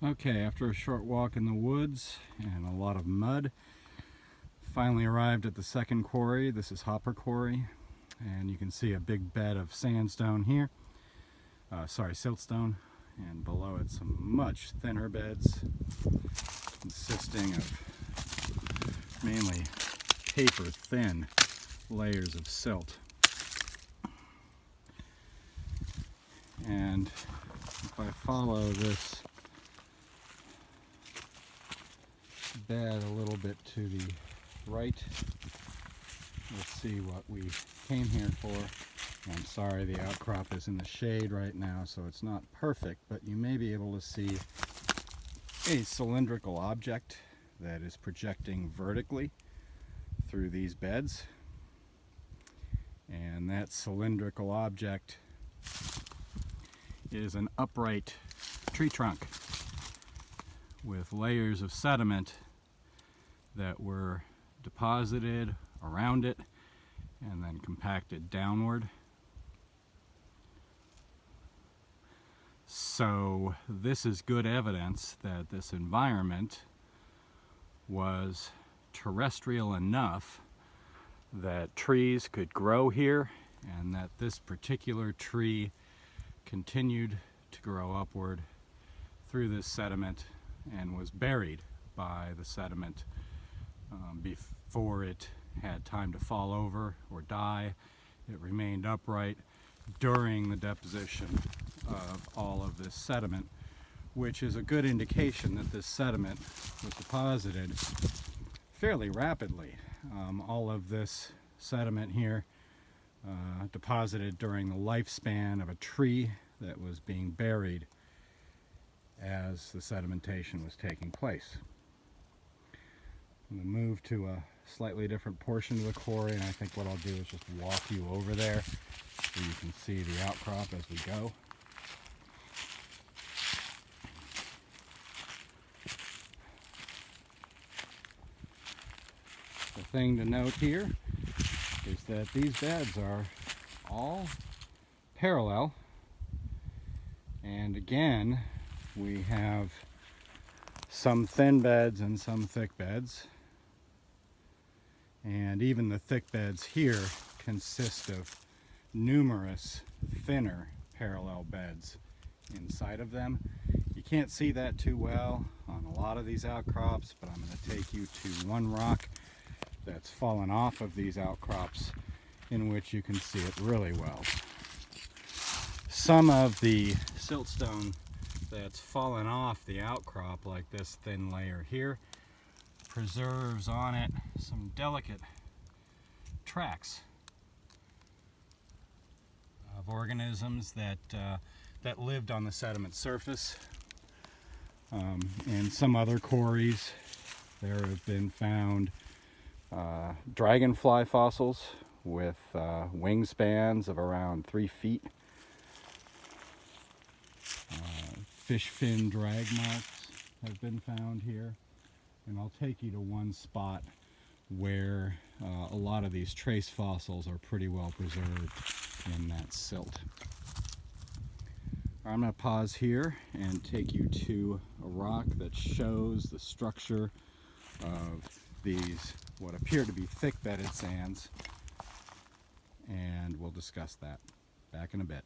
Okay, after a short walk in the woods and a lot of mud, finally arrived at the second quarry. This is Hopper Quarry, and you can see a big bed of sandstone here, siltstone, and below it some much thinner beds consisting of mainly paper thin layers of silt. And if I follow this bed a little bit to the right, we'll see what we came here for. I'm sorry the outcrop is in the shade right now, so it's not perfect, but you may be able to see a cylindrical object that is projecting vertically through these beds. And that cylindrical object is an upright tree trunk with layers of sediment that were deposited around it and then compacted downward. So this is good evidence that this environment was terrestrial enough that trees could grow here, and that this particular tree continued to grow upward through this sediment and was buried by the sediment before it had time to fall over or die. It remained upright during the deposition of all of this sediment, which is a good indication that this sediment was deposited fairly rapidly. All of this sediment here deposited during the lifespan of a tree that was being buried as the sedimentation was taking place. I'm going to move to a slightly different portion of the quarry, and I think what I'll do is just walk you over there so you can see the outcrop as we go. The thing to note here is that these beds are all parallel, and again we have some thin beds and some thick beds, and even the thick beds here consist of numerous thinner parallel beds inside of them. You can't see that too well on a lot of these outcrops, but I'm going to take you to one rock that's fallen off of these outcrops in which you can see it really well. Some of the siltstone that's fallen off the outcrop, like this thin layer here, preserves on it some delicate tracks of organisms that lived on the sediment surface. In some other quarries there have been found dragonfly fossils with wingspans of around 3 feet. Fish fin drag marks have been found here, and I'll take you to one spot where a lot of these trace fossils are pretty well preserved in that silt. I'm going to pause here and take you to a rock that shows the structure of these what appear to be thick bedded sands, and we'll discuss that back in a bit.